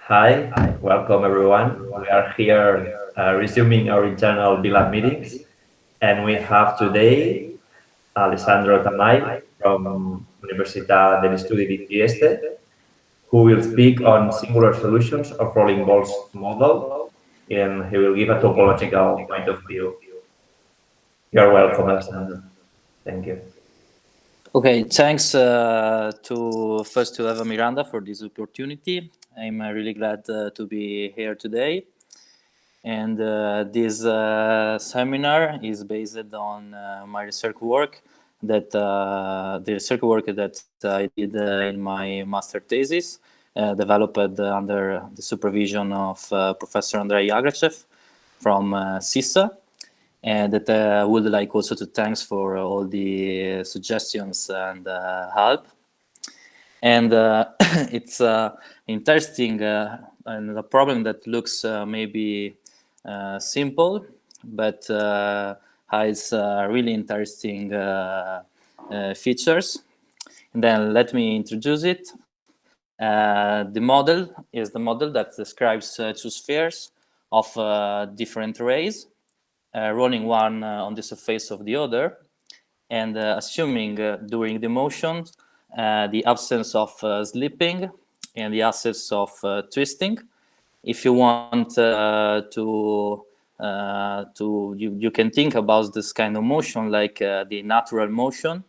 Hi, welcome everyone. We are here resuming our internal BLAB meetings, and we have today Alessandro Tamai from Università degli Studi di Trieste, who will speak on singular solutions of rolling balls model, and he will give a topological point of view. You're welcome, Alessandro. Thank you. Okay, thanks to Eva Miranda for this opportunity. I'm really glad to be here today. And this seminar is based on my research work that I did in my master thesis, developed under the supervision of Professor Andrei Agrachev from SISSA. And that I would like also to thanks for all the suggestions and help. And it's interesting and a problem that looks maybe simple, but has really interesting features. And then let me introduce it. The model is the model that describes two spheres of different arrays, rolling one on the surface of the other, and assuming during the motion the absence of slipping and the absence of twisting. If you want you can think about this kind of motion like the natural motion.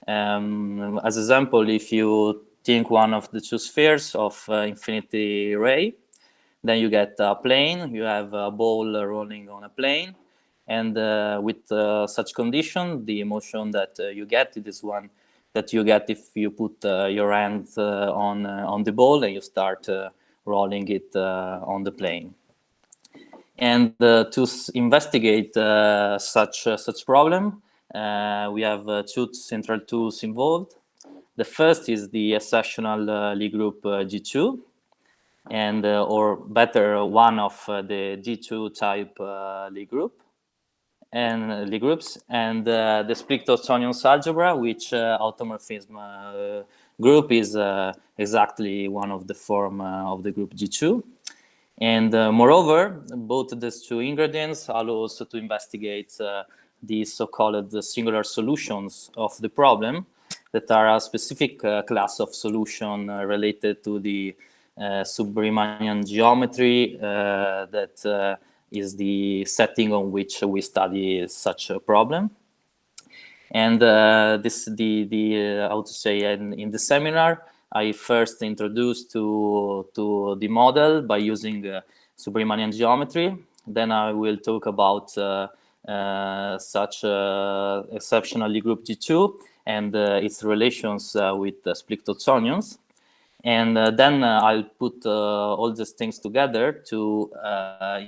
As example, if you think one of the two spheres of infinity ray, then you get a plane, you have a ball rolling on a plane, and with such condition, the motion that you get is one that you get if you put your hands on the ball and you start rolling it on the plane. And to investigate such problem, we have two central tools involved. The first is the exceptional Lie group G2, and or better, one of the G2 type Lie group and Lie groups, and the split Tonius algebra, which automorphism group is exactly one of the form of the group G2. And moreover, both these two ingredients allow also to investigate the so-called singular solutions of the problem that are a specific class of solution related to the Sub-Riemannian geometry that is the setting on which we study such a problem. And this how to say in the seminar, I first introduced to the model by using Sub-Riemannian geometry. Then I will talk about such exceptional Lie group G2 and its relations with split-Tonians. And then I'll put all these things together to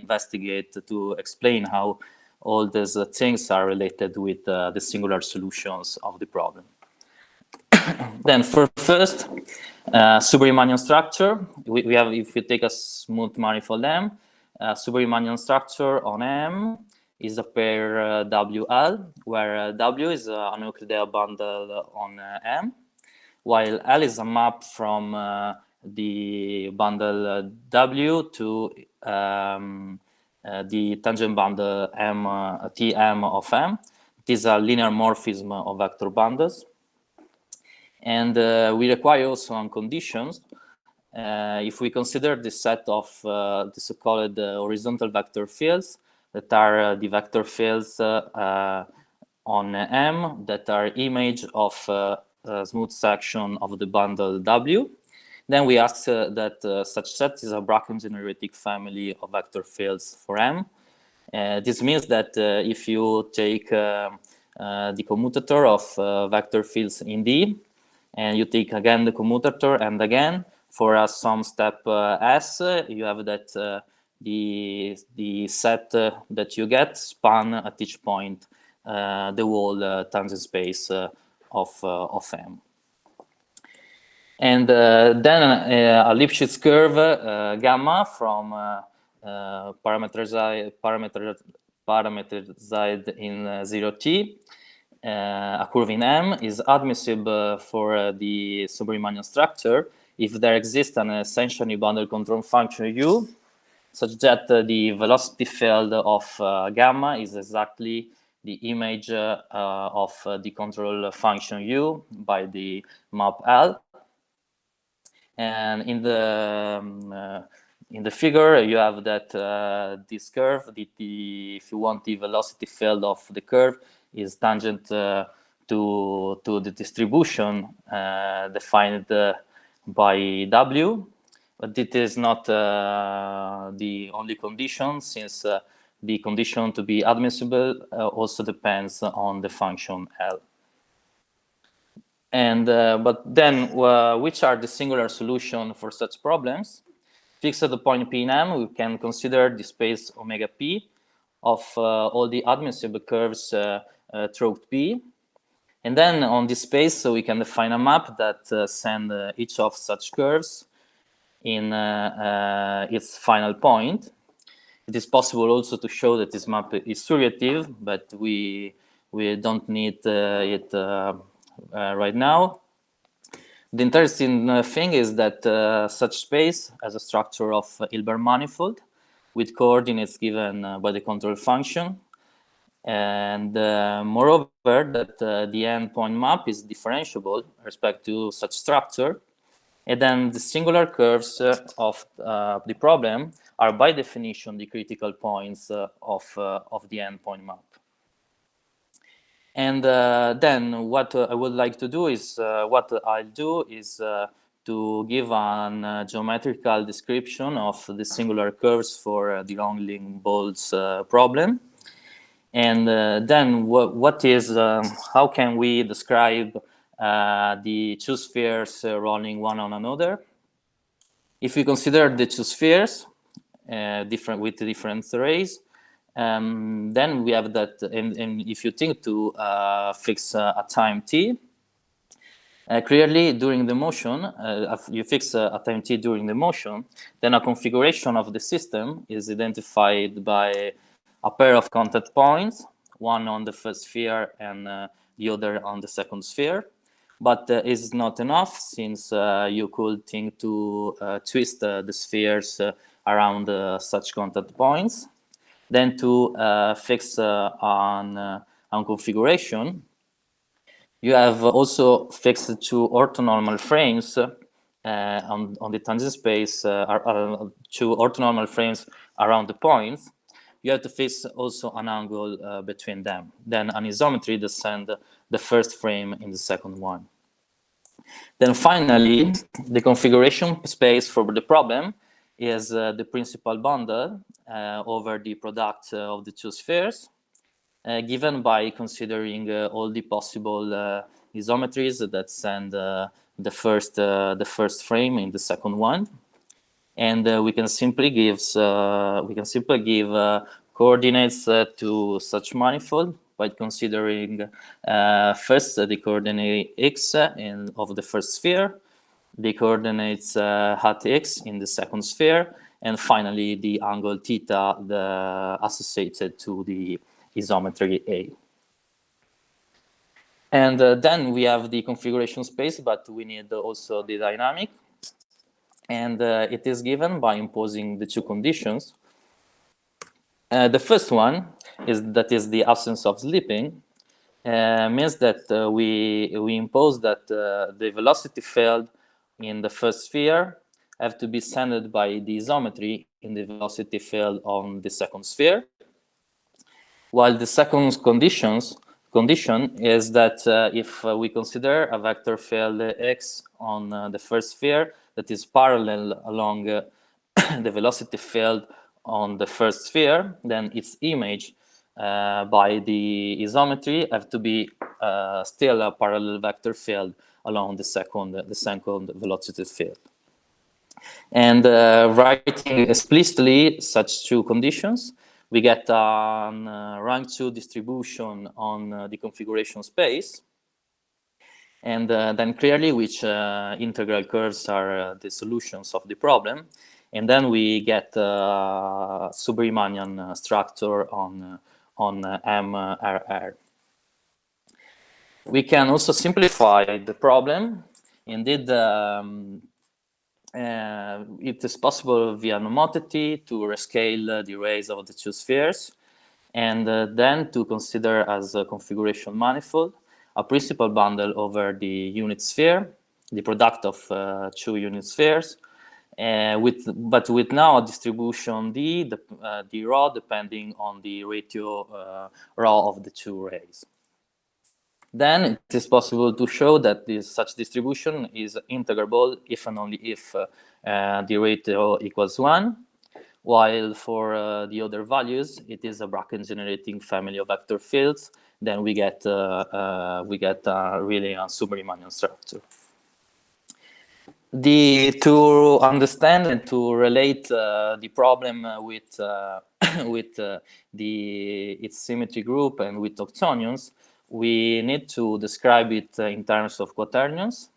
investigate, to explain how all these things are related with the singular solutions of the problem. Then for first, Sub-Riemannian structure, we have, if you take a smooth manifold M, Sub-Riemannian structure on M is a pair WL, where W is a Euclidean bundle on M, while L is a map from the bundle W to the tangent bundle M, Tm of M. It is a linear morphism of vector bundles. And we require also on conditions. If we consider the set of the so-called horizontal vector fields that are the vector fields on M that are image of a smooth section of the bundle W, then we ask that such set is a Bracken-generatic family of vector fields for M. This means that if you take the commutator of vector fields in D, and you take again the commutator and again for some step S, you have that the set that you get span at each point the whole tangent space of M. And then a Lipschitz curve gamma from parameterized in 0t, a curve in M, is admissible for the Sub-Riemannian structure if there exists an essentially bounded control function U, such that the velocity field of gamma is exactly the image of the control function U by the map L. And in the figure, you have that this curve, if you want, the velocity field of the curve is tangent to the distribution defined by W. But it is not the only condition, since the condition to be admissible also depends on the function L. And but then, which are the singular solution for such problems? Fixed at the point P in M, we can consider the space omega P of all the admissible curves through P. And then on this space, so we can define a map that send each of such curves in its final point. It is possible also to show that this map is surrogative, but we don't need it right now. The interesting thing is that such space has a structure of Hilbert manifold with coordinates given by the control function. And moreover, that the endpoint map is differentiable with respect to such structure. And then the singular curves of the problem are by definition the critical points of the endpoint map. And then what I would like to do is, to give a geometrical description of the singular curves for the Rham-Bals problem. And then how can we describe the two spheres rolling one on another? If we consider the two spheres with different rays, then we have that, and if you think to fix a time t, clearly during the motion, if you fix a time t during the motion, then a configuration of the system is identified by a pair of contact points, one on the first sphere and the other on the second sphere. But it's not enough, since you could think to twist the spheres around such contact points. Then to fix on configuration, you have also fixed two orthonormal frames on the tangent space, two orthonormal frames around the points. You have to fix also an angle between them. Then an isometry descend the first frame in the second one. Then finally, the configuration space for the problem is the principal bundle over the product of the two spheres, given by considering all the possible isometries that send the first frame in the second one. And we can simply give coordinates to such manifold by considering first the coordinate x of the first sphere, the coordinates hat x in the second sphere, and finally the angle theta associated to the isometry A. And then we have the configuration space, but we need also the dynamic. And it is given by imposing the two conditions. The first one is the absence of slipping, means that we impose that the velocity field in the first sphere have to be sent by the isometry in the velocity field on the second sphere, while the second condition is that if we consider a vector field x on the first sphere that is parallel along the velocity field on the first sphere, then its image by the isometry have to be still a parallel vector field along the second velocity field. And writing explicitly such two conditions, we get a rank 2 distribution on the configuration space, and then clearly which integral curves are the solutions of the problem, and then we get Sub-Riemannian structure on MRR. We can also simplify the problem. Indeed, it is possible via homotopy to rescale the rays of the two spheres, and then to consider as a configuration manifold a principal bundle over the unit sphere, the product of two unit spheres, but with now a distribution d, the rho depending on the ratio rho of the two rays. Then it is possible to show that such distribution is integrable if and only if the ratio equals 1, while for the other values, it is a bracket-generating family of vector fields. Then we get really a Sub-Riemannian structure. To understand and to relate the problem with its symmetry group and with octonions, we need to describe it in terms of quaternions.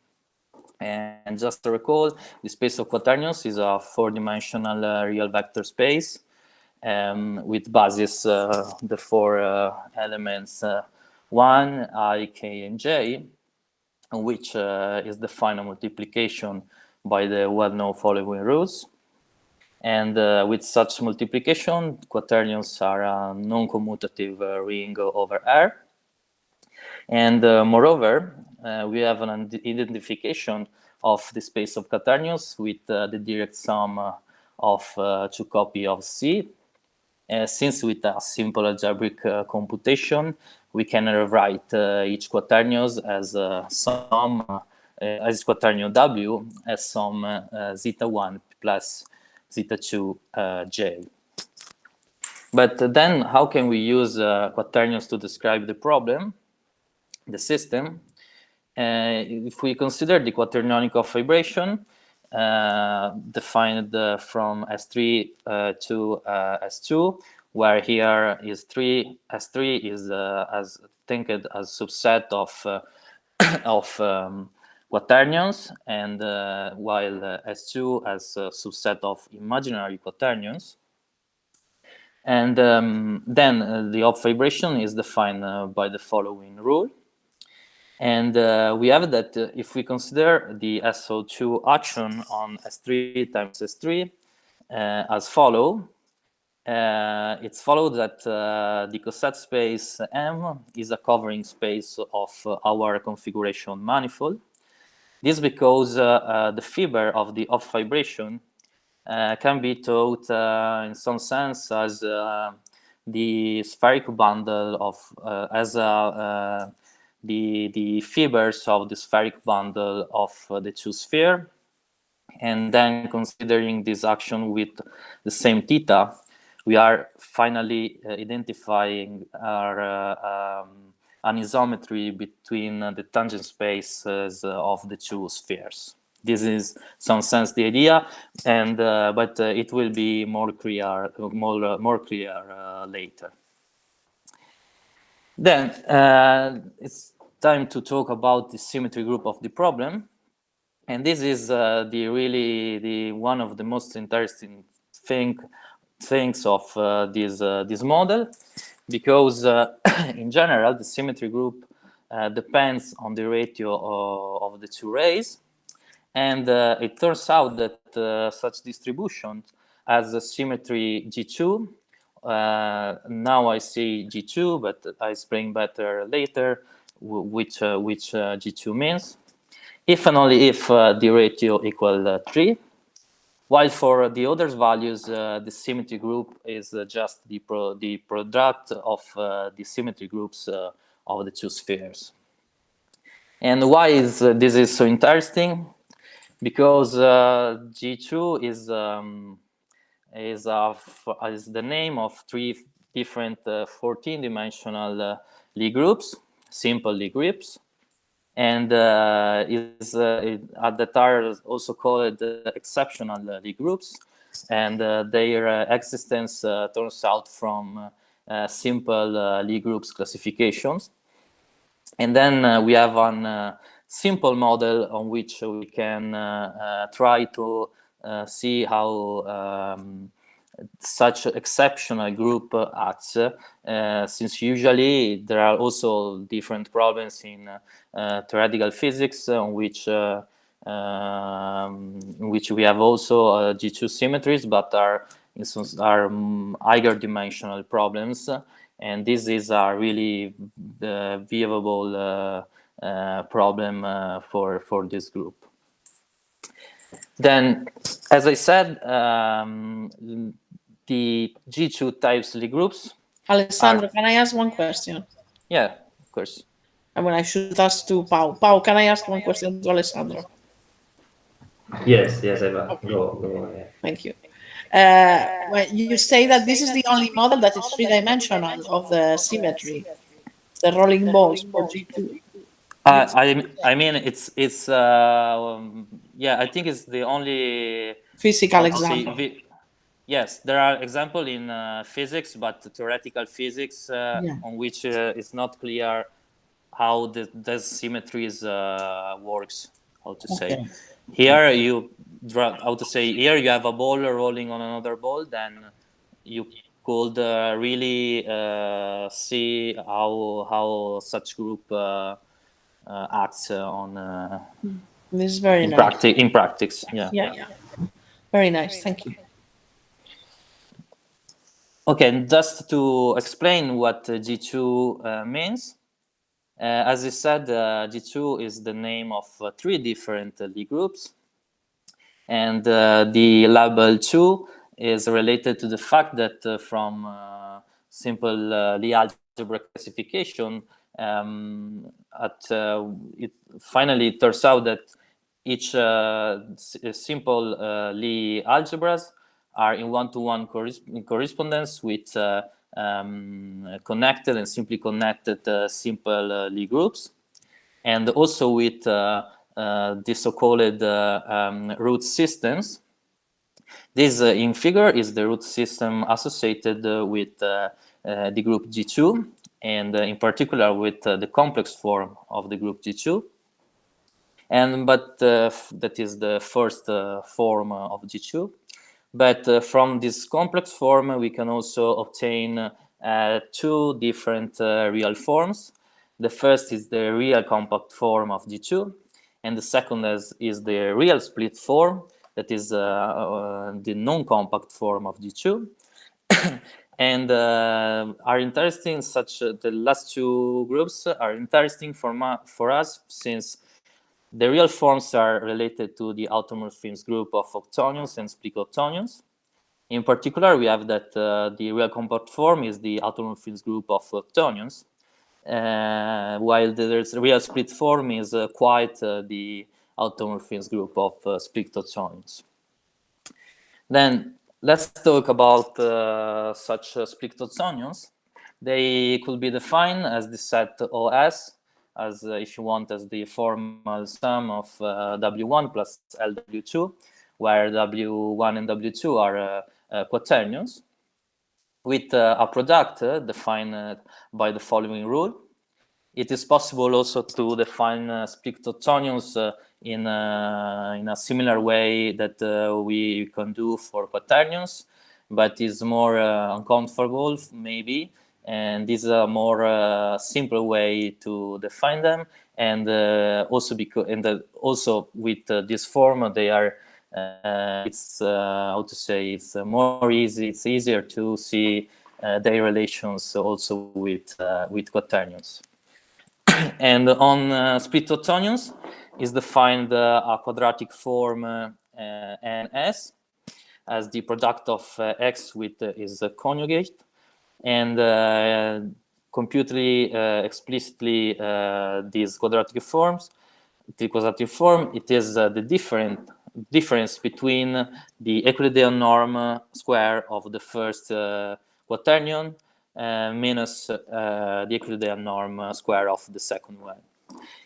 And just to recall, the space of quaternions is a four-dimensional real vector space with basis the four elements 1, I, k, and j, which is defined a multiplication by the well-known following rules. And with such multiplication, quaternions are a non-commutative ring over R. And moreover, we have an identification of the space of quaternions with the direct sum of two copy of C. Since with a simple algebraic computation, we can rewrite each quaternions as sum as quaternion W as sum zeta 1 plus zeta 2 J. But then how can we use quaternions to describe the problem, the system? If we consider the quaternionic of vibration defined from S3 to S2, where here is S3 is as think it as subset of quaternions, and while S2 as a subset of imaginary quaternions. And then the of vibration is defined by the following rule. And we have that if we consider the SO2 action on S3 times S3 as follow, it's followed that the coset space M is a covering space of our configuration manifold. This because the fiber of the off vibration can be thought in some sense as the spherical bundle of as the fibers of the spheric bundle of the two sphere, and then considering this action with the same theta, we are finally identifying our anisometry between the tangent spaces of the two spheres. This is, in some sense, the idea, and but it will be more clear later. Then it's time to talk about the symmetry group of the problem, and this is the one of the most interesting things of this model, because in general the symmetry group depends on the ratio of the two rays, and it turns out that such distribution has a symmetry G2. Now I see G2, but I explain better later which G2 means. If and only if the ratio equal 3. While for the other values, the symmetry group is just the product of the symmetry groups of the two spheres. And why is this is so interesting? Because G2 is the name of three different 14-dimensional Lie groups, simple Lie groups, and that are also called exceptional Lie groups, and their existence turns out from simple Lie groups classifications. And then we have a simple model on which we can try to see how such exceptional group acts, since usually there are also different problems in theoretical physics on which in which we have also G2 symmetries, but are higher dimensional problems, and this is a really viewable problem for this group. Then, as I said, the G2 types Lie groups. Alessandro, can I ask one question? Yeah, of course. I mean, I should ask to Pau. Pau, can I ask one question to Alessandro? Yes, Eva. Okay. Go ahead. Thank you. Well, you say that this is the only model that is three-dimensional of the symmetry, the rolling balls for G2. I mean, it's yeah, I think it's the only physical example. Yes, there are examples in physics, but theoretical physics on which it's not clear how the symmetries works. How to say? Here you here you have a ball rolling on another ball, then you could really see how such group acts on. This is very nice. In practice, yeah. Very nice. Thank you. Okay, just to explain what G2 means. As I said, G2 is the name of 3 different Lie groups. And the label 2 is related to the fact that from simple Lie algebra classification, it finally turns out that each simple Lie algebras are in one-to-one correspondence with connected and simply connected simple Lie groups, and also with the so-called root systems. This in figure is the root system associated with the group G2, and in particular with the complex form of the group G2. But that is the first form of G2. But from this complex form, we can also obtain 2 different real forms. The first is the real compact form of G2, and the second is the real split form, that is the non-compact form of G2. And are interesting, the last 2 groups are interesting for us, since the real forms are related to the automorphisms group of octonions and split octonions. In particular, we have that the real compact form is the automorphisms group of octonions, while the real split form is quite the automorphisms group of split octonions. Then let's talk about such split octonions. They could be defined as the set OS, as if you want, as the formal sum of W1 plus LW2, where W1 and W2 are quaternions, with a product defined by the following rule. It is possible also to define split octonions in a similar way that we can do for quaternions, but is more uncomfortable maybe, and this is a more simple way to define them. And also also with this form, they are it's how to say, it's more easy. It's easier to see their relations also with quaternions. And on split octonions is defined a quadratic form NS as the product of X with is conjugate, and computely explicitly these quadratic forms. The quadratic form, it is the difference between the Euclidean norm square of the first quaternion minus the Euclidean norm square of the second one.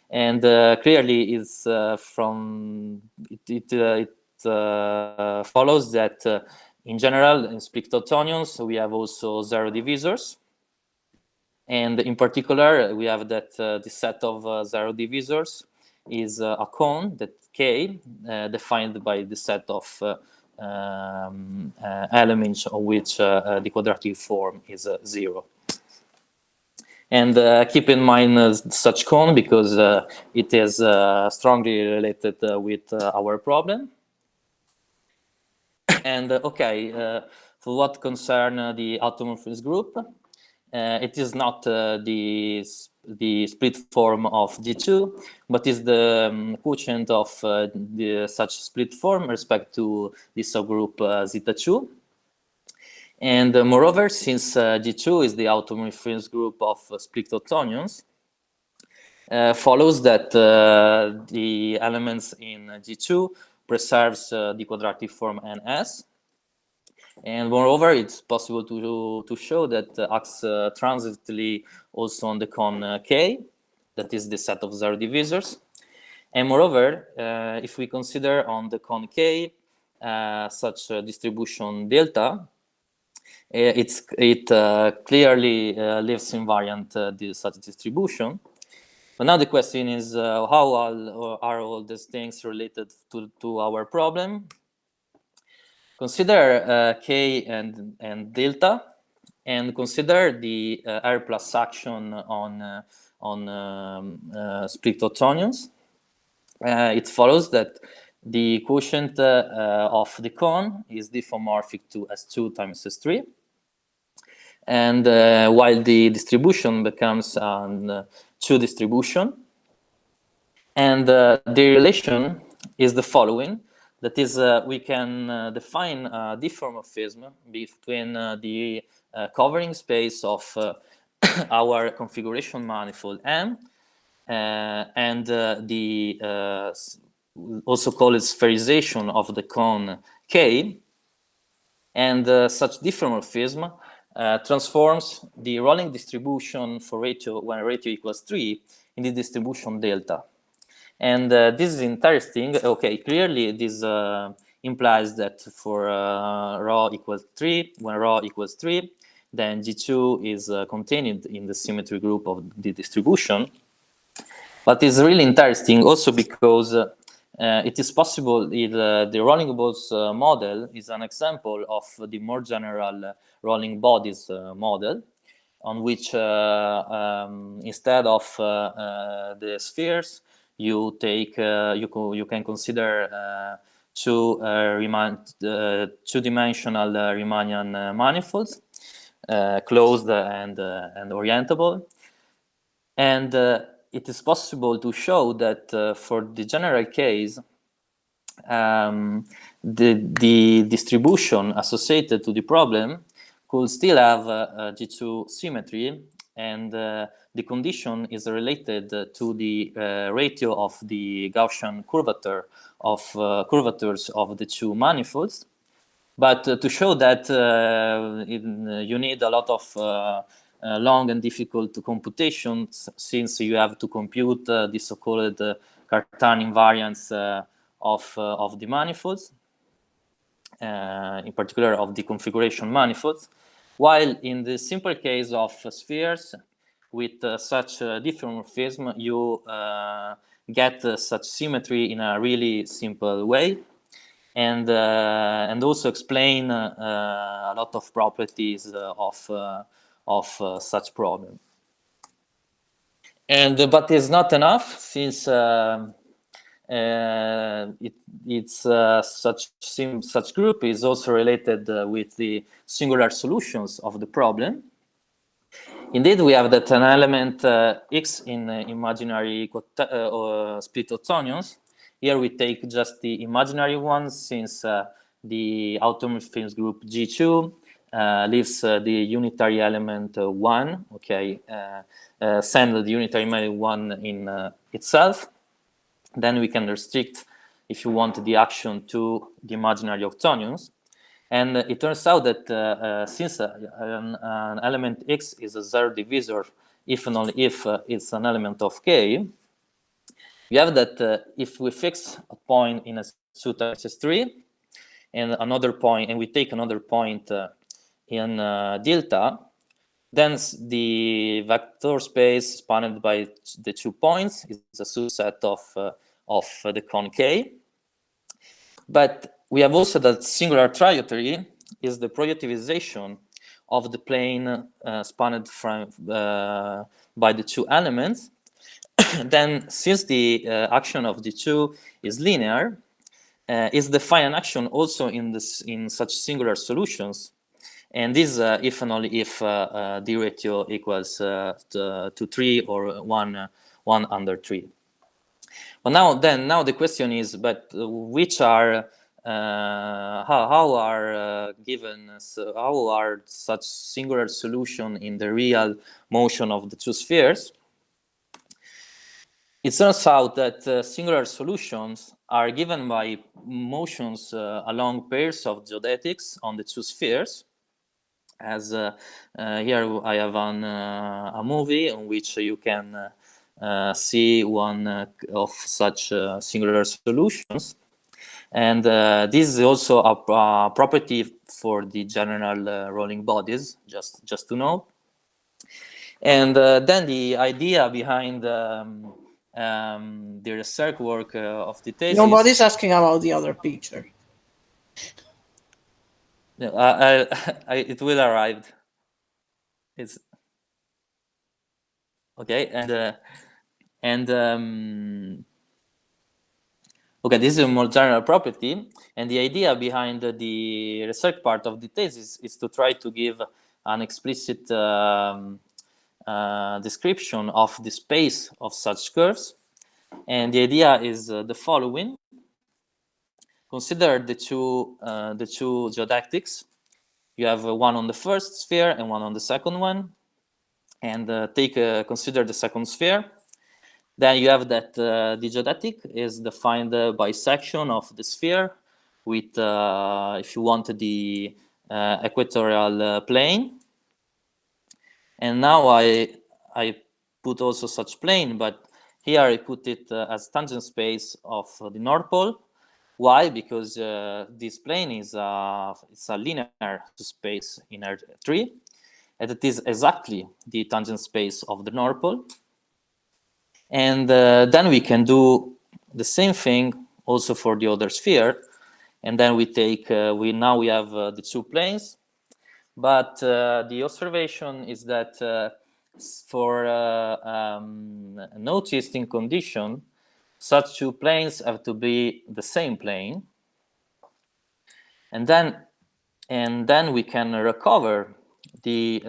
And clearly, it's from it follows that in general, in split octonions, we have also 0 divisors. And in particular, we have that the set of 0 divisors is a cone, that K, defined by the set of elements of which the quadratic form is 0. And keep in mind such cone because it is strongly related with our problem. And for what concern the automorphism group, it is not the split form of G2, but is the quotient of such split form with respect to the subgroup zeta2. And moreover, since G2 is the automorphism group of split octonions, follows that the elements in G2 preserves the quadratic form NS. And moreover, it's possible to show that acts transitively also on the cone K, that is the set of zero divisors. And moreover, if we consider on the cone K such distribution delta, it clearly lives invariant such distribution. But now the question is how are all these things related to our problem? Consider K and delta, and consider the R plus action on split octonions. It follows that the quotient of the cone is diffeomorphic to S2 times S3. And while the distribution becomes an 2 distribution. And the relation is the following. That is, we can define a diffeomorphism between the covering space of our configuration manifold M and the also called spherization of the cone K. And such diffeomorphism transforms the rolling distribution for ratio when ratio equals 3 in the distribution delta. And this is interesting. Okay, clearly this implies that for ρ equals 3, when ρ equals 3, then G2 is contained in the symmetry group of the distribution. But it's really interesting also because it is possible the rolling balls model is an example of the more general rolling bodies model, on which instead of the spheres, you take you can consider two-dimensional Riemannian manifolds, closed and orientable, and it is possible to show that for the general case, the distribution associated to the problem could still have G2 symmetry, and the condition is related to the ratio of the Gaussian curvature of curvatures of the two manifolds. But to show that you need a lot of long and difficult computations, since you have to compute the so-called Cartan invariance of the manifolds, in particular of the configuration manifolds, while in the simple case of spheres with such diffeomorphism, you get such symmetry in a really simple way, and also explain a lot of properties of such problem. And but it's not enough, since such group is also related with the singular solutions of the problem. Indeed, we have that an element X in imaginary split octonions. Here we take just the imaginary ones, since the automorphism group G2 leaves the unitary element 1. Okay, send the unitary element 1 in itself. Then we can restrict, if you want, the action to the imaginary octonions. And it turns out that since an element X is a zero divisor, if and only if it's an element of K, you have that if we fix a point in S2 times S3 and another point, and we take another point in delta, then the vector space spanned by the 2 points is a subset of the cone K. But we have also that singular trajectory is the projectivization of the plane spanned from by the two elements, then since the action of the two is linear, is define an action also in such singular solutions, and this if and only if d ratio equals to 3 or 1 under 3. But now the question is, but which are how are given, so how are such singular solution in the real motion of the two spheres? It turns out that singular solutions are given by motions along pairs of geodetics on the two spheres. As here I have a movie in which you can see one of such singular solutions. And this is also a property for the general rolling bodies, just to know. And then the idea behind the research work of the thesis. Nobody's asking about the other picture. It will arrive. It's okay, okay, this is a more general property, and the idea behind the research part of the thesis is to try to give an explicit description of the space of such curves. And the idea is the following: consider the two geodetics. You have one on the first sphere and one on the second one, and consider the second sphere. Then you have that the geodetic is defined by section of the sphere with, if you want, the equatorial plane. And now I put also such plane, but here I put it as tangent space of the North Pole. Why? Because this plane is it's a linear space in R3, and it is exactly the tangent space of the North Pole. And then we can do the same thing also for the other sphere. And then we take now we have the two planes. But the observation is that for no twisting condition, such two planes have to be the same plane. And then we can recover the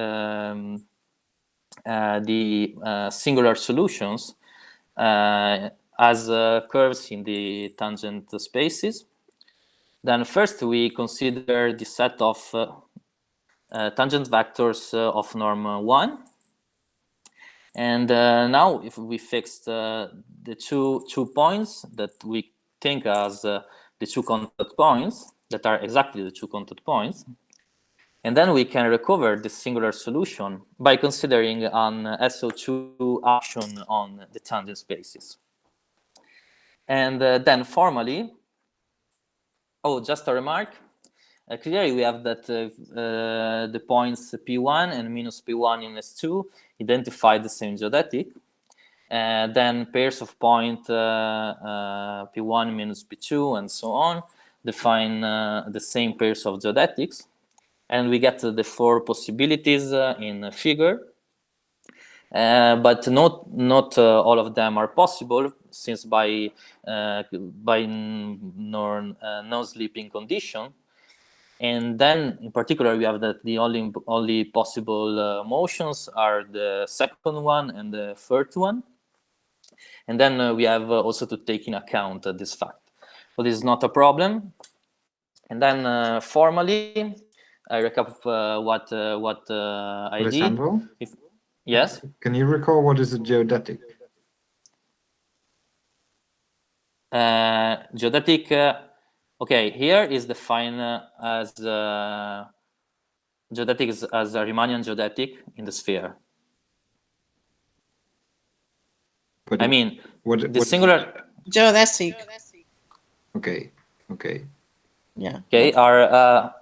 singular solutions as curves in the tangent spaces. Then first we consider the set of tangent vectors of norm 1. And now if we fix the two points that we think as the two contact points, that are exactly the two contact points, and then we can recover the singular solution by considering an SO2 action on the tangent spaces. And then formally, just a remark, clearly we have that the points P1 and minus P1 in S2 identify the same geodetic. Then pairs of point P1 minus P2 and so on define the same pairs of geodetics. And we get the four possibilities in a figure. But not all of them are possible, since by no-sleeping condition. And then, in particular, we have that the only possible motions are the second one and the third one. And then we have also to take in account this fact. But this is not a problem. And then formally, I recap what I Alessandro? did. Yes? Can you recall what is a geodetic? Geodetic, okay, here is defined as geodetic as a Riemannian geodetic in the sphere. But I mean, what singular Geodesic. Okay. Yeah. Okay, are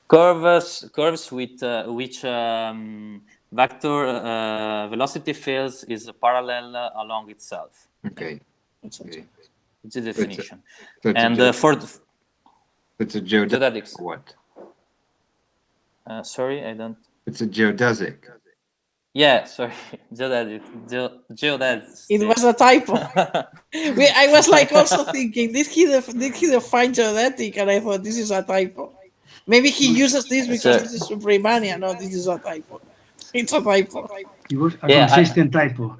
curves with which vector velocity fields is parallel along itself. Okay. It's the definition. So it's and a for it's a geodetic. geodetics. What? Sorry, I don't. It's a geodesic. Yeah, sorry, geodesic. It was a typo. I was like also thinking, did he define geodetic? And I thought this is a typo. Maybe he uses this because this is Sub-Riemannian. No, this is a typo. It's a typo. It was a consistent typo.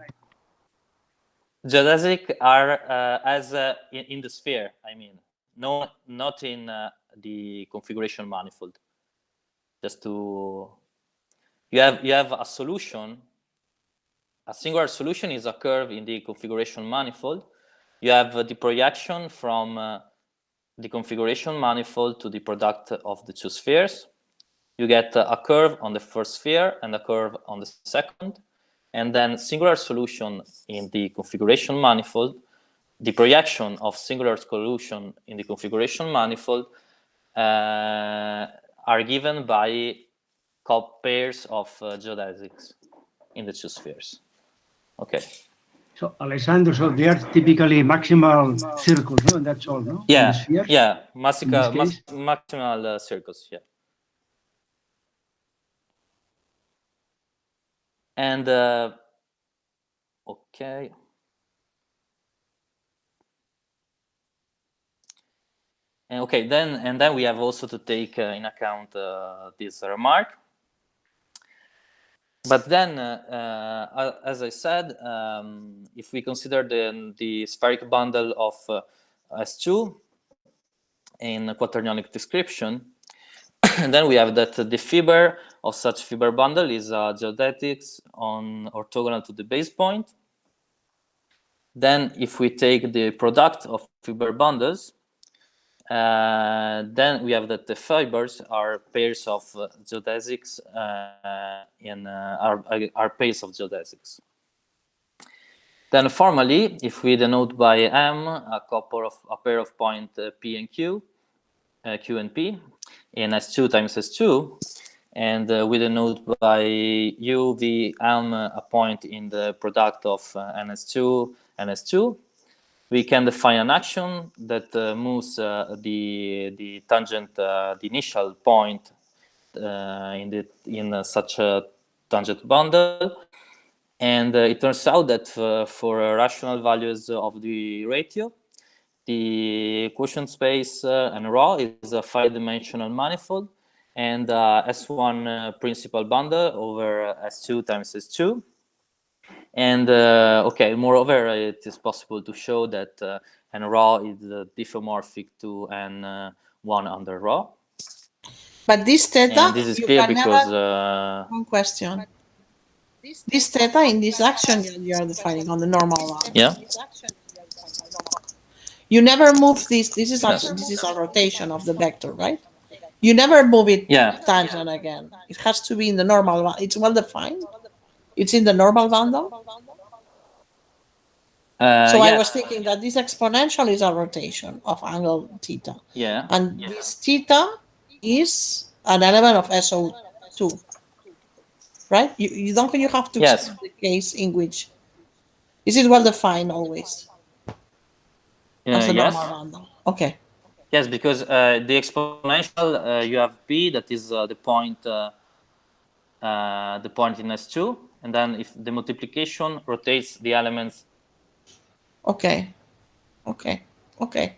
Geodesic are as in the sphere. I mean, no, not in the configuration manifold. Just to you have a solution. A singular solution is a curve in the configuration manifold. You have the projection from the configuration manifold to the product of the two spheres. You get a curve on the first sphere and a curve on the second, and then singular solution in the configuration manifold. The projection of singular solution in the configuration manifold are given by pairs of geodesics in the two spheres. Okay. So, Alessandro, so they are typically maximal circles, no? And that's all, no? Yeah, yeah, maximal circles, yeah. And okay. And okay, then we have also to take in account this remark. But then, as I said, if we consider the spherical bundle of S2 in quaternionic description, then we have that the fiber of such fiber bundle is geodetics on orthogonal to the base point. Then, if we take the product of fiber bundles, then we have that the fibers are pairs of geodesics are pairs of geodesics. Then formally, if we denote by M a pair of point P and Q, Q and P, in S2 times S2, and we denote by U V M a point in the product of NS2 and S2, we can define an action that moves the tangent, the initial point in such a tangent bundle, and it turns out that for rational values of the ratio, the quotient space and Rho is a 5-dimensional manifold, and S1 principal bundle over S2 times S2. And okay, moreover, it is possible to show that n Rho is diffeomorphic to n1 under Rho. But this theta, and this is clear because one question. This theta in this action you are defining on the normal one. Yeah. You never move this. This is a rotation of the vector, right? You never move it tangent again. It has to be in the normal one. It's well defined. It's in the normal bundle. So I was thinking that this exponential is a rotation of angle theta. Yeah. And this theta is an element of SO2. Right? You don't think you have to choose the case in which is it well defined always? As the normal bundle. Okay. Yes, because the exponential you have P, that is the point in S2, and then if the multiplication rotates the elements. Okay. Okay. Okay.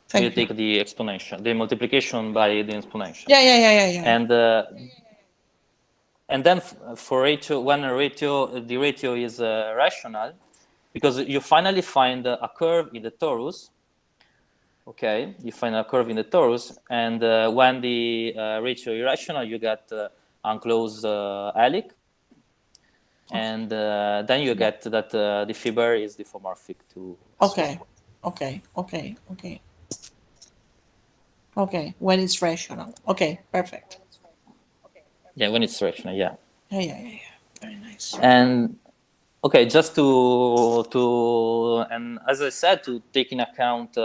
Thank you. Take the exponential, the multiplication by the exponential. Yeah. And then for ratio, when the ratio is rational, because you finally find a curve in the torus. Okay, you find a curve in the torus, and when the ratio is irrational, you get enclosed helix, and then you get that the fiber is diffeomorphic to. Okay. When it's rational. Okay, perfect. Yeah, when it's rational, yeah. Yeah. Very nice. And okay, just and as I said, to take in account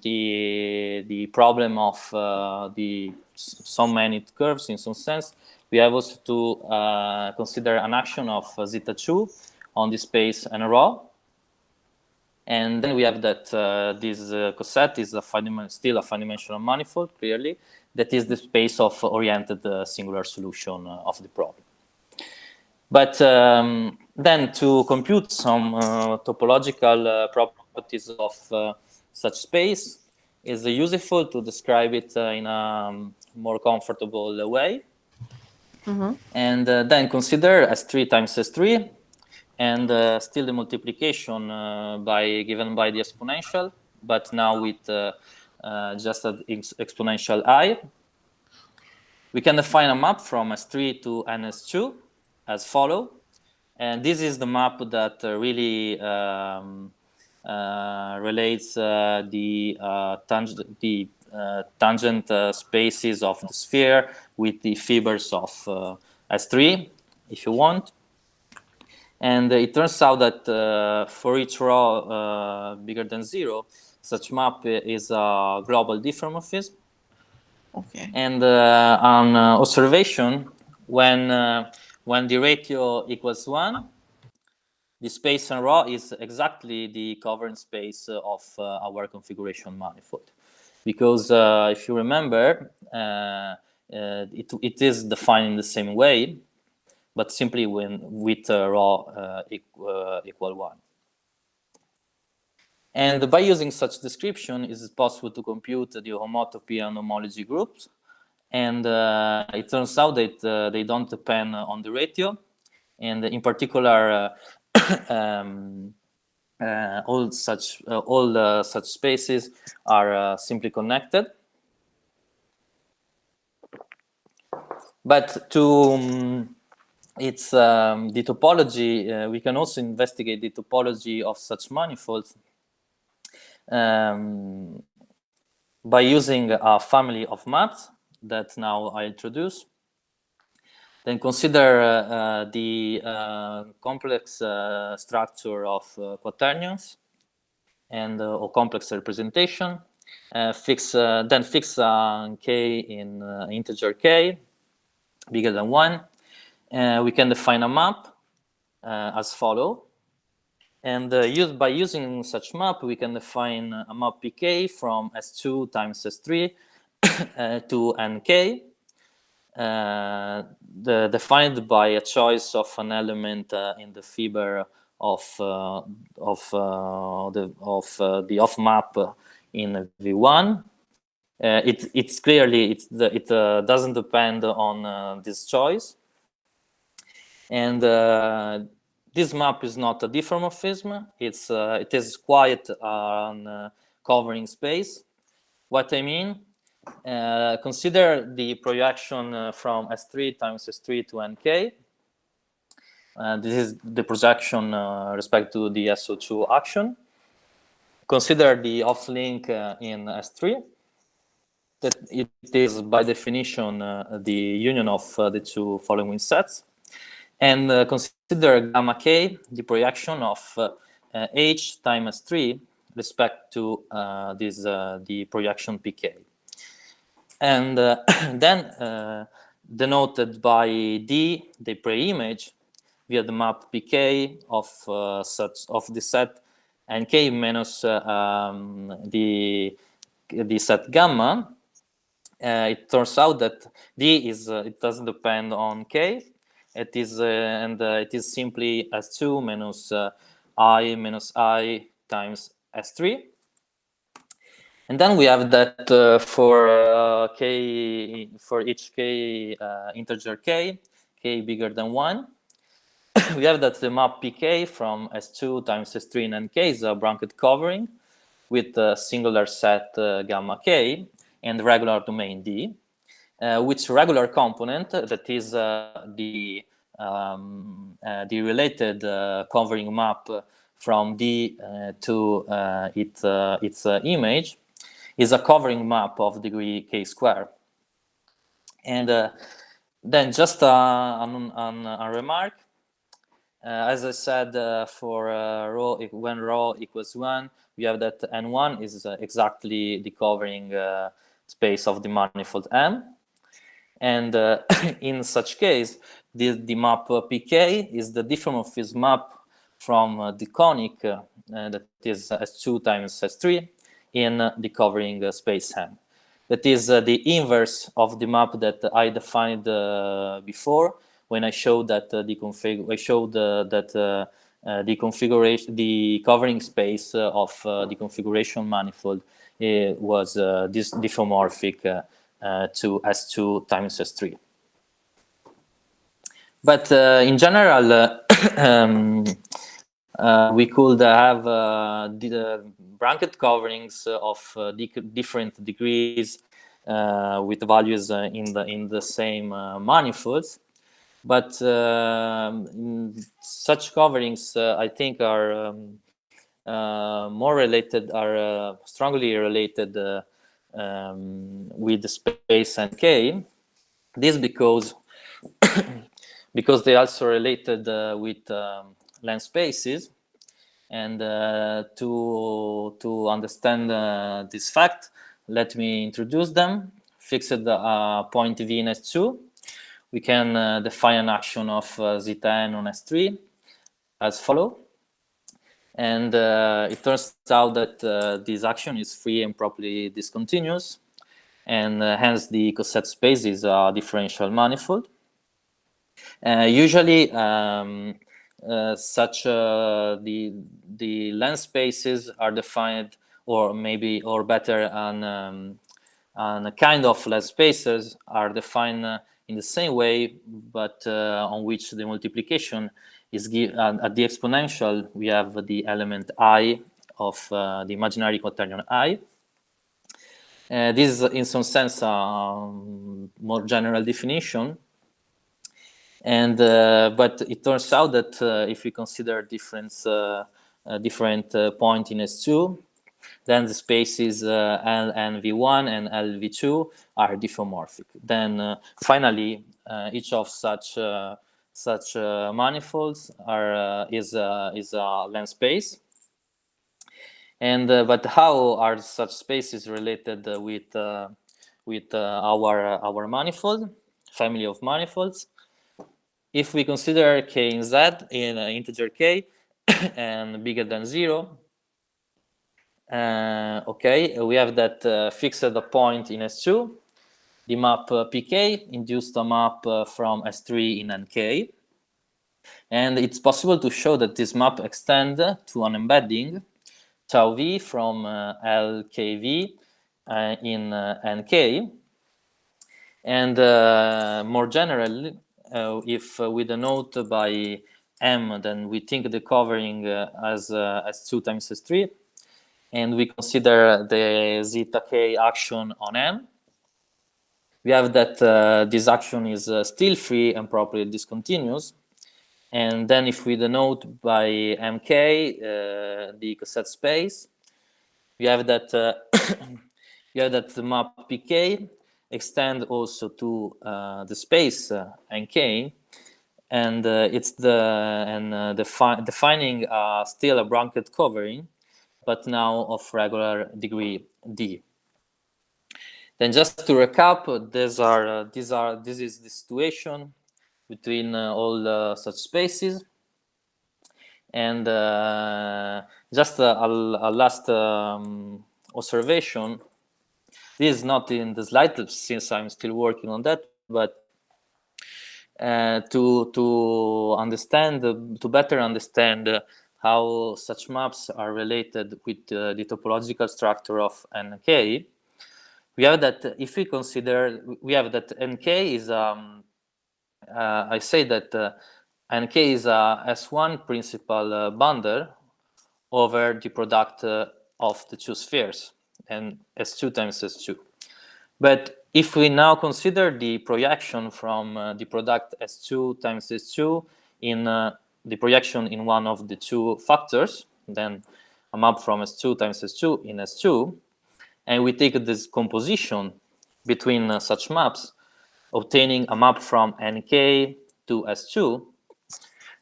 the problem of the some-manifold curves in some sense, we have also to consider an action of zeta 2 on the space n Rho. And then we have that this coset is still a five-dimensional manifold, clearly. That is the space of oriented singular solution of the problem. But then to compute some topological properties of such space is useful to describe it in a more comfortable way. And then consider S3 times S3 and still the multiplication given by the exponential, but now with just an exponential I. We can define a map from S3 to NS2 as follow. And this is the map that really relates the tangent spaces of the sphere with the fibers of S3, if you want. And it turns out that for each row bigger than 0, such map is a global diffeomorphism. Okay. And on observation, when the ratio equals 1, the space on rho is exactly the covering space of our configuration manifold. Because if you remember, it is defined in the same way, but simply with rho equal 1. And by using such description, it is possible to compute the homotopy and homology groups. And it turns out that they don't depend on the ratio. And in particular, all such spaces are simply connected. But to it's the topology, we can also investigate the topology of such manifolds by using a family of maps that now I introduce. Then consider the complex structure of quaternions and or complex representation. Then fix k in integer k bigger than 1. We can define a map as follow. And by using such map, we can define a map pk from S2 times S3 to nk, defined by a choice of an element in the fiber of the off map in V1. It's clearly it doesn't depend on this choice, and this map is not a diffeomorphism. It is quite an covering space. What I mean, consider the projection from S3 times S3 to NK. This is the projection respect to the SO2 action. Consider the off link in S3. That it is by definition the union of the two following sets. And consider gamma k, the projection of H times 3 respect to the projection pk. And then denoted by D, the preimage, via the map pk of the set nk minus the set gamma. It turns out that D it doesn't depend on k. It is it is simply S2 minus I times S3. And then we have that for each k integer k bigger than 1, we have that the map pk from S2 times S3 and nk is a bracket covering with a singular set gamma k and regular domain D, which regular component, that is the related covering map from D to its image, is a covering map of degree k square. And then just a remark. As I said, for when rho equals 1, we have that N1 is exactly the covering space of the manifold M. And in such case, the map pk is the diffeomorphism map from the conic that is S2 times S3 in the covering space M. That is the inverse of the map that I defined before when I showed that the configuration, the covering space of the configuration manifold was this diffeomorphic to S2 times S3. But in general, we could have the bracket coverings of different degrees with values in the same manifolds. But such coverings, I think, are more related, are strongly related with the space NK. This because they also related with length spaces. And to understand this fact, let me introduce them. Fixed point V in S2. We can define an action of zeta n on S3 as follow. And it turns out that this action is free and properly discontinuous. And hence the coset space is a differential manifold. Usually, such the length spaces are defined, or better, on a kind of length spaces are defined in the same way, but on which the multiplication is given at the exponential. We have the element I of the imaginary quaternion I. This is, in some sense, a more general definition. And but it turns out that if we consider different point in S2, then the spaces LNV1 and LV2 are diffeomorphic. Then finally, each of such manifolds is a length space. And but how are such spaces related with our manifold family of manifolds? If we consider k in Z in integer k and bigger than 0, okay, we have that fixed a point in S2. The map pk induced a map from S3 in nk. And it's possible to show that this map extends to an embedding tau v from LKV in nk. And more generally, if we denote by M, then we think the covering as S2 times S3, and we consider the zeta k action on M. We have that this action is still free and properly discontinuous. And then if we denote by mk the coset space, we have that the map pk extend also to the space nk, and it's defining still a bracket covering, but now of regular degree d. Then just to recap, this is the situation between all such spaces. And just a last observation. This is not in the slide since I'm still working on that, but to better understand how such maps are related with the topological structure of nk, we have that if we consider, we have that nk is I say that nk is a S1 principal bundle over the product of the two spheres, and S2 times S2. But if we now consider the projection from the product S2 times S2 in the projection in one of the two factors, then a map from S2 times S2 in S2, and we take this composition between such maps, obtaining a map from nk to S2,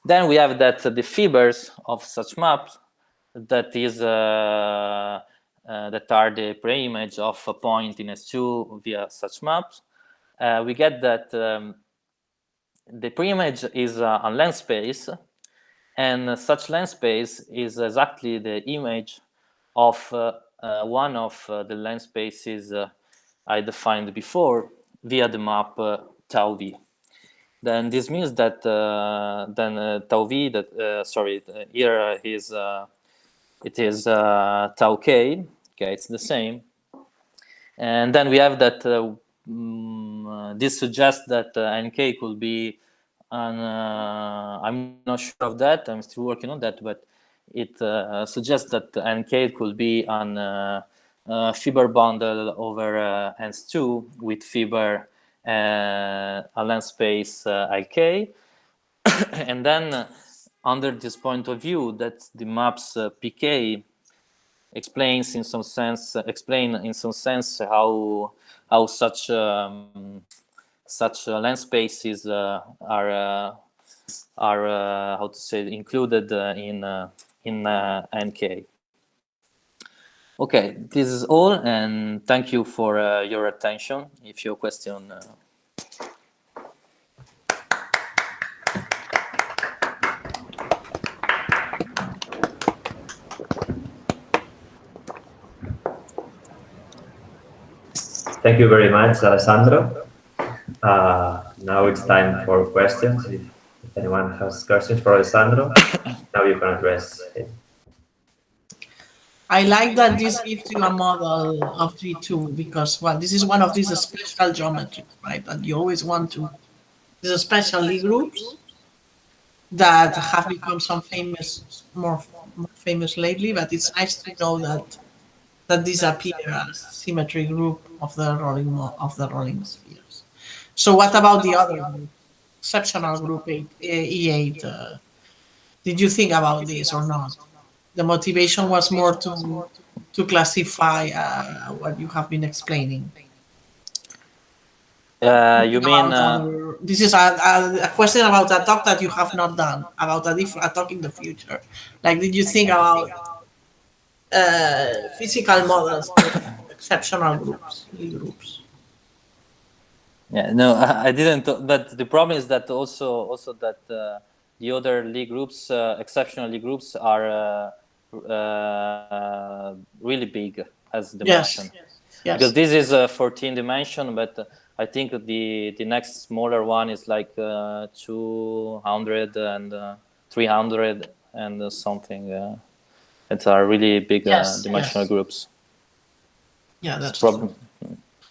then we have that the fibers of such maps that is that are the preimage of a point in S2 via such maps. We get that the preimage is a length space And such length space is exactly the image of one of the length spaces I defined before via the map tau v. Then this means that tau v, here is it is tau k. Okay, it's the same. And then we have that this suggests that nk could be I'm not sure of that. I'm still working on that, but it suggests that nk could be an fiber bundle over n2 with fiber a length space ik. And then under this point of view, that the maps pk explains in some sense how such length spaces are how to say included in nk. Okay, this is all, and thank you for your attention. If your question. Thank you very much, Alessandro. Now it's time for questions. If anyone has questions for Alessandro, now you can address it. I like that this gives you a model of G2 because, well, this is one of these special geometries, right? And you always want to, these special Lie groups that have become more famous lately, but it's nice to know that these appear as symmetry group of the rolling spheres. So what about the other group, exceptional group E8? Did you think about this or not? The motivation was more to classify what you have been explaining. You mean this is a question about a talk that you have not done about a talk in the future. Like, did you think about physical models for exceptional groups, Lie groups? Yeah, no, I didn't. But the problem is that also that the other Lie groups, exceptional Lie groups, are really big as dimension. Yes. Because this is 14 dimension, but I think the next smaller one is like 200 and 300 and something. It's are really big dimensional groups. Yeah, that's problem.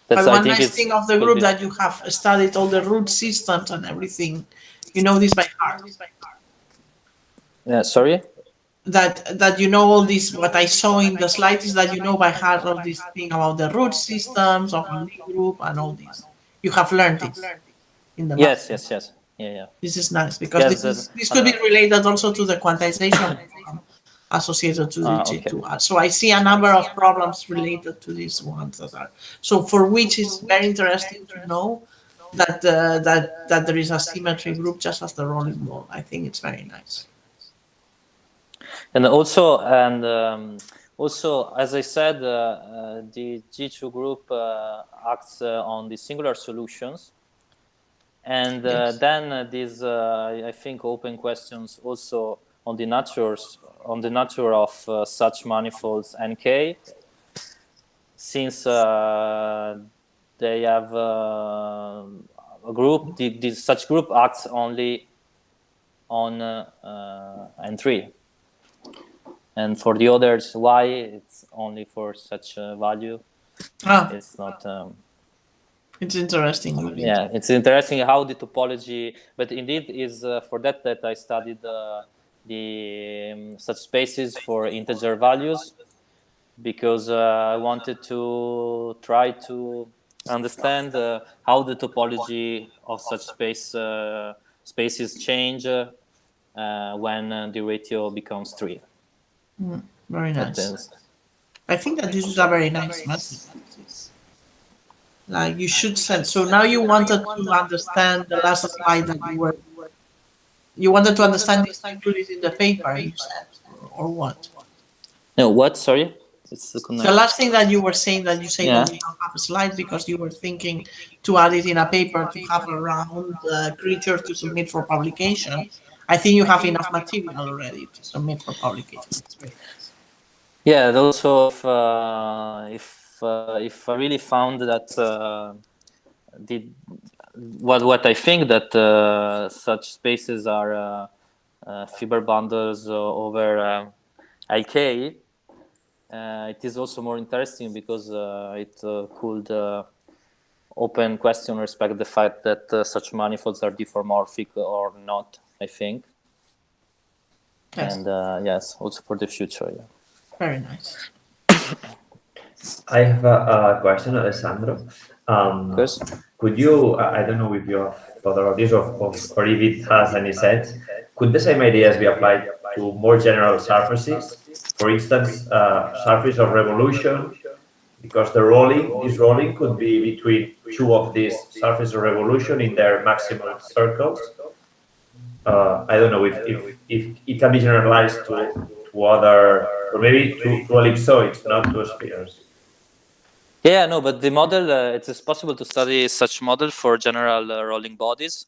But one nice thing of the group that you have studied all the root systems and everything. You know this by heart. Yeah, sorry? That you know all this, what I saw in the slides is that you know by heart all this thing about the root systems of a Lie group and all this. You have learned this in the Yes. Yeah. This is nice because this could be related also to the quantization associated to the G2. Okay. So I see a number of problems related to these ones that are so for which it's very interesting to know that that there is a symmetry group just as the rolling ball. I think it's very nice. And also, as I said, the G2 group acts on the singular solutions, and then these I think open questions also on the nature of such manifolds nk, since they have a group. Such group acts only on n3. And for the others, why it's only for such a value? It's not. It's interesting. Yeah, it's interesting how the topology. But indeed, is for that I studied the such spaces for integer values, because I wanted to try to understand how the topology of such spaces change when the ratio becomes 3. Very nice. I think that this is a very nice message. Like you should send. So now you wanted to understand the last slide that you wanted to understand this included in the paper, you said, or what? No, what? Sorry? It's the last thing that you were saying, that you say that you don't have a slide because you were thinking to add it in a paper to have a round creature to submit for publication. I think you have enough material already to submit for publication. It's very nice. Yeah, and also if I really found that what I think that such spaces are fiber bundles over IK, it is also more interesting because it could open question respect the fact that such manifolds are diffeomorphic or not, I think. Yes. And yes, also for the future. Yeah. Very nice. I have a question, Alessandro. Could you, I don't know if you have thought about this or if it has any sense, could the same ideas be applied to more general surfaces? For instance, surface of revolution, because this rolling could be between two of these surfaces of revolution in their maximal circles. I don't know if it can be generalized to other, or maybe to ellipsoids, not to spheres. Yeah, no, but the model, it is possible to study such model for general rolling bodies.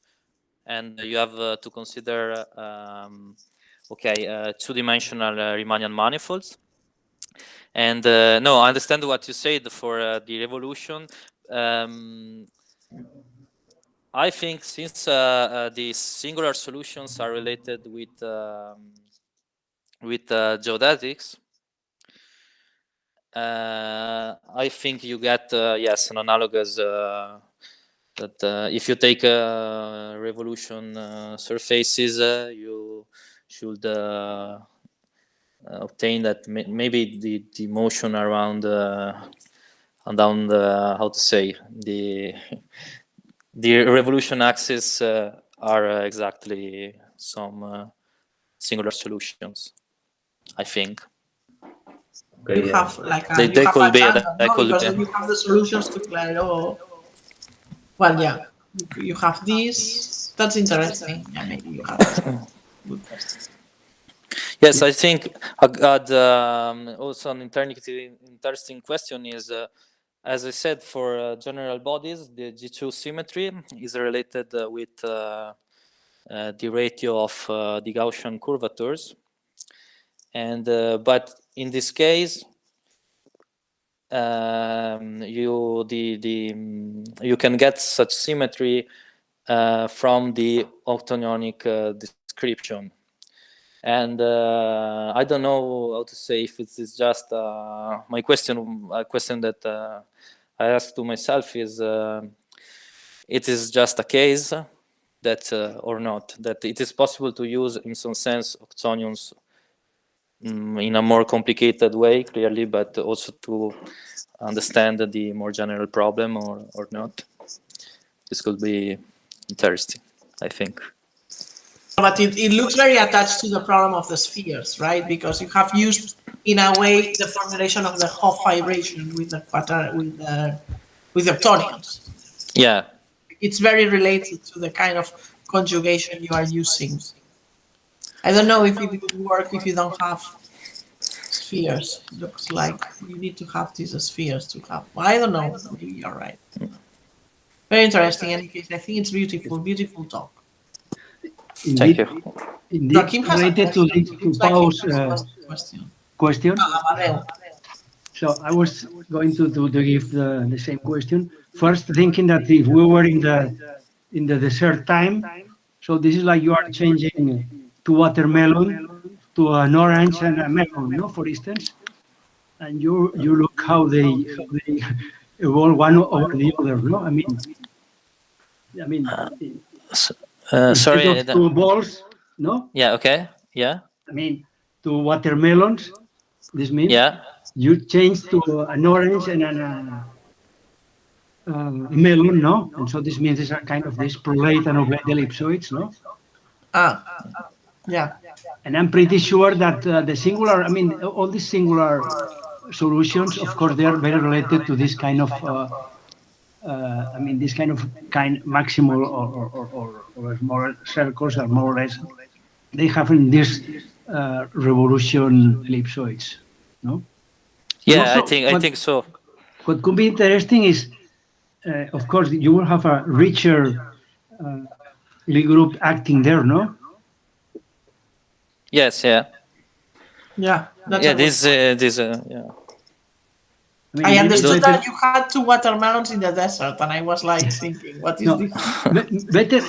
And you have to consider, two-dimensional Riemannian manifolds. And no, I understand what you said for the revolution. I think since the singular solutions are related with geodetics, I think you get yes, an analogous that if you take revolution surfaces, you should obtain that maybe the motion around and down the, how to say, the revolution axis are exactly some singular solutions, I think. Okay, You have like a, they you have could a be tangent, that no? could Because be. then you have the solutions to Clairo. Well, yeah, you have this. That's interesting. Yeah, maybe you have good question. Yes, I think also an interesting question is, as I said, for general bodies, the G2 symmetry is related with the ratio of the Gaussian curvatures, and but in this case, you can get such symmetry from the octonionic description. And I don't know how to say if it is just my question. A question that I asked to myself is: it is just a case that, or not, that it is possible to use, in some sense, octonions in a more complicated way, clearly, but also to understand the more general problem, or not. This could be interesting, I think. But it looks very attached to the problem of the spheres, right? Because you have used, in a way, the formulation of the Hopf vibration with the octonions. Yeah. It's very related to the kind of conjugation you are using. I don't know if it would work if you don't have spheres. It looks like you need to have these spheres to have. Well, I don't know. Maybe you're right. Very interesting. In any case, I think it's beautiful. Beautiful talk. Thank you. Indeed, related to Paul's question. So I was going to give the same question. First, thinking that if we were in the desert time, so this is like you are changing to watermelon to an orange and a melon, no, for instance, and you look how they evolve one over the other, no? I mean, sorry. Instead of two balls, no? Yeah. Okay. Yeah. I mean, to watermelons. This means you change to an orange and a melon, no? And so this means these are kind of these prolate and oblate ellipsoids, no? Yeah. And I'm pretty sure that the singular, I mean, all these singular solutions, of course, they are very related to this kind of, I mean, this kind of maximal or smaller circles are more or less, they have in this revolution ellipsoids, no? Yeah, also, I think so. What could be interesting is, of course, you will have a richer Lie group acting there, no? Yes, yeah. Yeah. That's Yeah, a good this I yeah. mean, I maybe understood better- that you had 2 watermelons in the desert, and I was like thinking, what is No, this?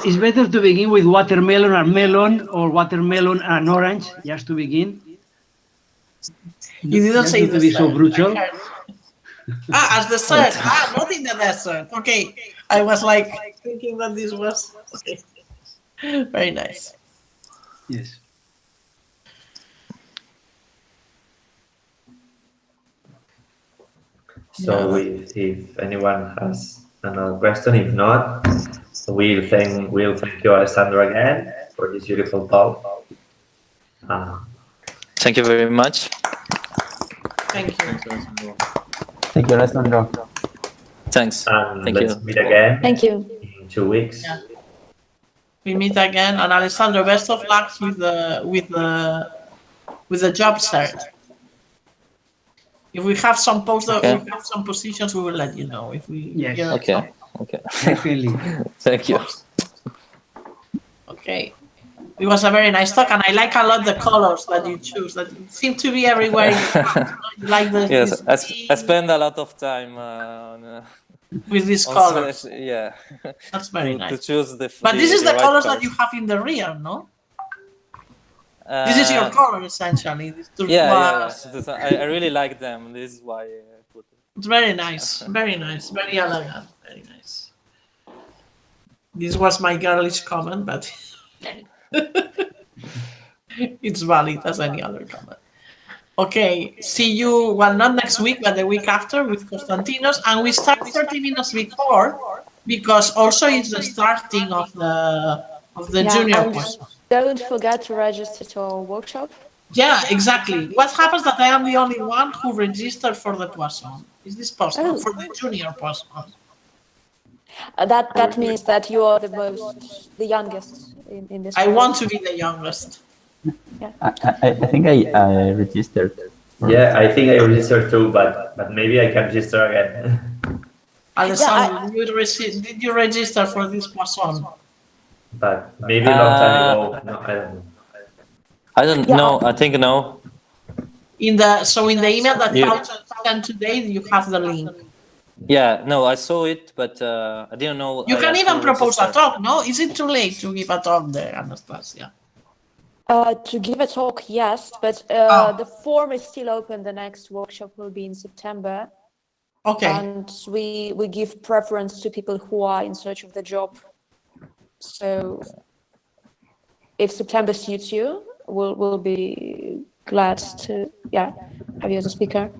it's better to begin with watermelon and melon, or watermelon and orange, just to begin. You didn't Just say not to be so desert. brutal. As dessert. Not in the desert. Okay. I was like thinking that this was okay. Very nice. Yes. So if anyone has another question, if not, we'll thank you, Alessandro, again for this beautiful talk. Thank you very much. Thank you. Thank you, Alessandro. Thanks. And Thank let's you. meet again Thank you. in 2 weeks. Yeah. We meet again, and Alessandro, best of luck with the job search. If we have some Okay. we have some positions, we will let you know. If we Yes. hear Okay. some- Okay. Definitely. Thank you. Okay. It was a very nice talk, and I like a lot the colors that you choose. That seem to be everywhere you have. You like the Yes, this I spend a lot of time with these on colors. yeah. That's very to nice. choose the. But this is the right colors that colors. you have in the rear, no? This is your color essentially. This Yeah. turquoise. I really like them. This is why I put it. It's very nice, very nice, very elegant, very nice. This was my girlish comment, but it's valid as any other comment. Okay, see you, well, not next week, but the week after with Konstantinos, and we start 30 minutes before, because also it's the starting of the Yeah, junior and course. don't forget to register to our workshop. Yeah, exactly. What happens that I am the only one who registered for the Poisson? Is this possible? Oh. For the junior Poisson? That means that you are the youngest in this. I class. want to be the youngest. I think I registered. Yeah, I think I registered too, but maybe I can register again. Alessandro, did you register for this Poisson? But maybe a long time ago. No, I don't know. I don't know. I think no. In the email that Yeah. Paul sent today, you have the link. Yeah, no, I saw it, but I didn't know. You I can had even to propose a register. talk, no? Is it too late to give a talk there, Anastasia? To give a talk, yes, but the form is still open. The next workshop will be in September. Okay. And we give preference to people who are in search of the job. So if September suits you, we'll be glad to have you as a speaker.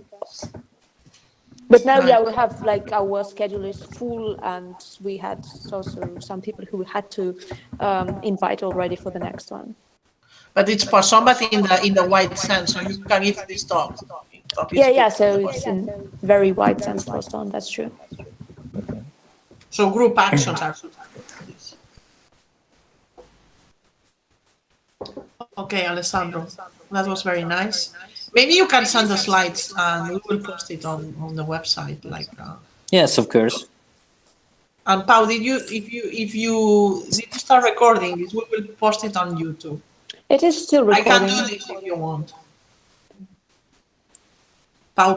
But now, we have like our schedule is full, and we had also some people who we had to invite already for the next one. But it's Poisson, but in the wide sense, so you can give this talk. Yeah. So it's in very wide sense, Poisson. That's true. So group actions are. Okay, Alessandro, that was very nice. Maybe you can send the slides and we will post it on the website. Yes, of course. And Pau, did you start recording this? We will post it on YouTube. It is still recording. I can do this if you want. Pau,